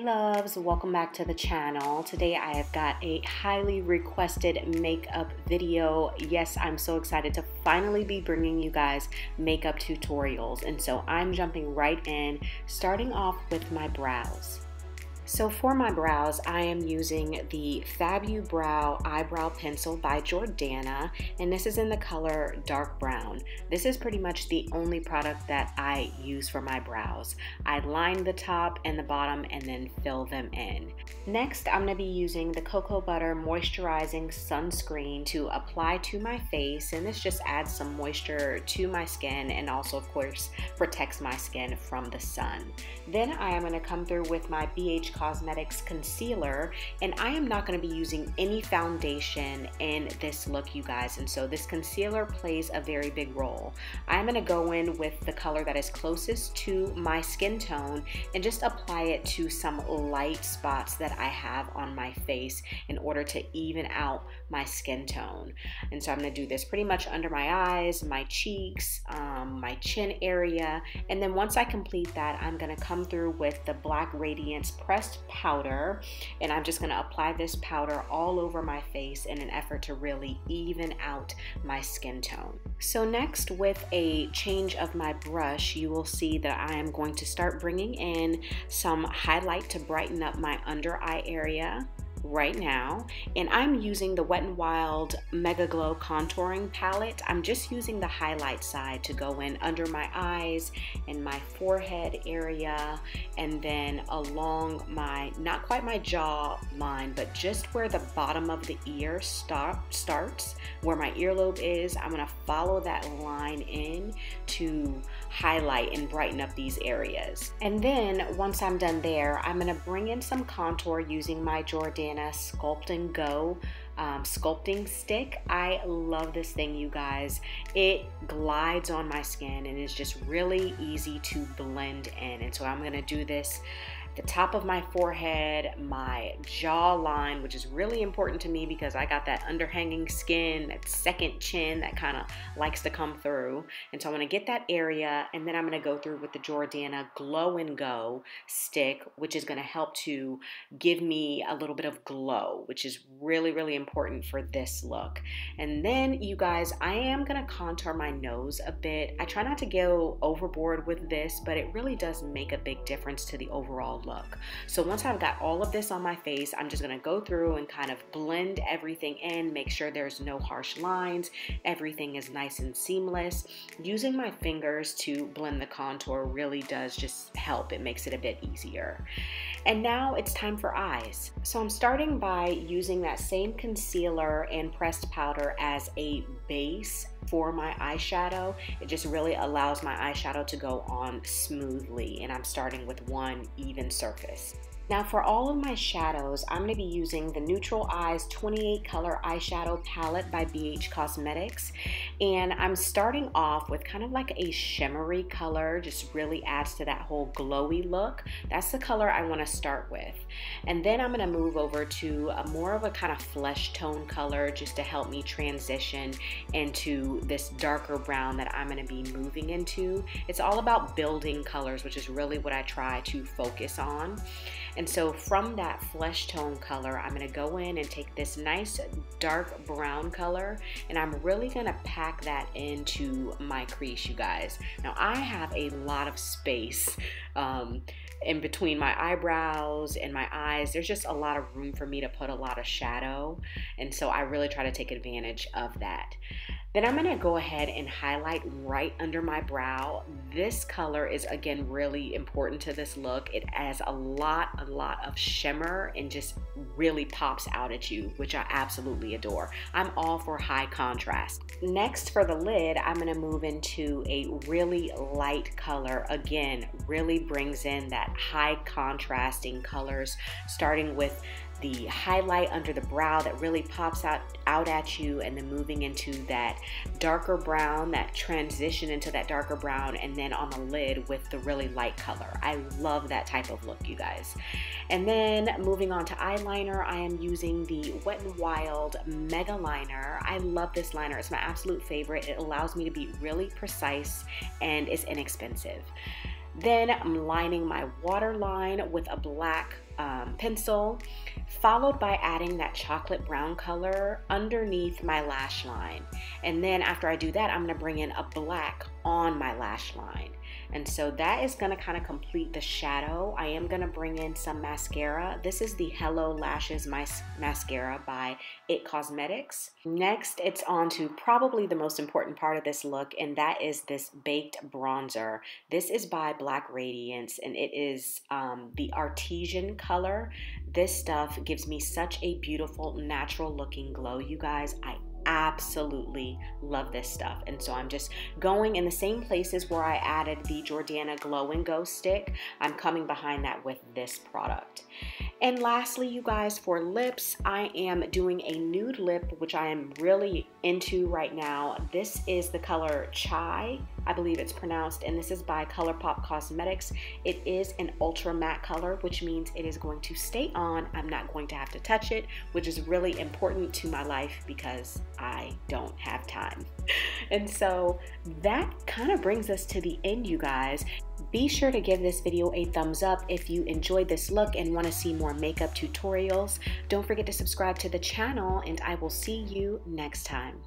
Loves, welcome back to the channel. Today I have got a highly requested makeup video. Yes, I'm so excited to finally be bringing you guys makeup tutorials, and so I'm jumping right in, starting off with my brows. So for my brows, I am using the Fabu Brow Eyebrow Pencil by Jordana, and this is in the color dark brown. This is pretty much the only product that I use for my brows. I line the top and the bottom and then fill them in. Next, I'm going to be using the Cocoa Butter Moisturizing Sunscreen to apply to my face, and this just adds some moisture to my skin and also, of course, protects my skin from the sun. Then I am going to come through with my BH Cosmetics concealer, and I am not going to be using any foundation in this look, you guys, and so this concealer plays a very big role. I'm going to go in with the color that is closest to my skin tone and just apply it to some light spots that I have on my face in order to even out my skin tone. And so I'm going to do this pretty much under my eyes, my cheeks, my chin area, and then once I complete that, I'm going to come through with the Black Radiance Pressed Powder, and I'm just going to apply this powder all over my face in an effort to really even out my skin tone. So next, with a change of my brush, you will see that I am going to start bringing in some highlight to brighten up my under eye area right now, and I'm using the Wet n Wild Mega Glow Contouring Palette. I'm just using the highlight side to go in under my eyes and my forehead area, and then along my, not quite my jaw line, but just where the bottom of the ear starts, where my earlobe is. I'm going to follow that line in to highlight and brighten up these areas. And then once I'm done there, I'm going to bring in some contour using my Jordana Sculpt and Go sculpting stick. I love this thing, you guys. It glides on my skin and is just really easy to blend in. And so I'm going to do this the top of my forehead, my jawline, which is really important to me because I got that underhanging skin, that second chin that kind of likes to come through. And so I'm going to get that area, and then I'm going to go through with the Jordana Glow and Go stick, which is going to help to give me a little bit of glow, which is really, really important for this look. And then, you guys, I am going to contour my nose a bit. I try not to go overboard with this, but it really does make a big difference to the overall look. So once I've got all of this on my face, I'm just going to go through and kind of blend everything in, make sure there's no harsh lines, everything is nice and seamless. Using my fingers to blend the contour really does just help. It makes it a bit easier. And now it's time for eyes. So I'm starting by using that same concealer and pressed powder as a base for my eyeshadow. It just really allows my eyeshadow to go on smoothly, and I'm starting with one even surface. Now for all of my shadows, I'm going to be using the Neutral Eyes 28 Color Eyeshadow Palette by BH Cosmetics, and I'm starting off with kind of like a shimmery color, just really adds to that whole glowy look. That's the color I want to start with. And then I'm going to move over to more of a kind of flesh tone color just to help me transition into this darker brown that I'm going to be moving into. It's all about building colors, which is really what I try to focus on. And so from that flesh tone color, I'm going to go in and take this nice dark brown color, and I'm really going to pack that into my crease, you guys. Now I have a lot of space in between my eyebrows and my eyes. There's just a lot of room for me to put a lot of shadow, and so I really try to take advantage of that. Then I'm going to go ahead and highlight right under my brow. This color is, again, really important to this look. It has a lot of shimmer and just really pops out at you, which I absolutely adore. I'm all for high contrast. Next, for the lid, I'm going to move into a really light color. Again, really brings in that high contrasting colors, starting with the highlight under the brow that really pops out at you, and then moving into that darker brown, that transition into that darker brown, and then on the lid with the really light color. I love that type of look, you guys. And then moving on to eyeliner, I am using the Wet n Wild Mega Liner. I love this liner. It's my absolute favorite. It allows me to be really precise and is inexpensive. Then I'm lining my waterline with a black pencil, followed by adding that chocolate brown color underneath my lash line. And then after I do that, I'm gonna bring in a black on my lash line. And so that is gonna kind of complete the shadow. I am gonna bring in some mascara. This is the Hello Lashes mascara by It Cosmetics. Next, it's on to probably the most important part of this look, and that is this baked bronzer. This is by Black Radiance, and it is the Artesian color. This stuff gives me such a beautiful, natural looking glow, you guys. I absolutely love this stuff. And so I'm just going in the same places where I added the Jordana Glow and Go stick. I'm coming behind that with this product. And lastly, you guys, for lips, I am doing a nude lip, which I am really into right now. This is the color Chai, I believe it's pronounced, and this is by ColourPop Cosmetics. It is an ultra matte color, which means it is going to stay on. I'm not going to have to touch it, which is really important to my life because I don't have time. And so that kind of brings us to the end, you guys. Be sure to give this video a thumbs up if you enjoyed this look and want to see more makeup tutorials. Don't forget to subscribe to the channel, and I will see you next time.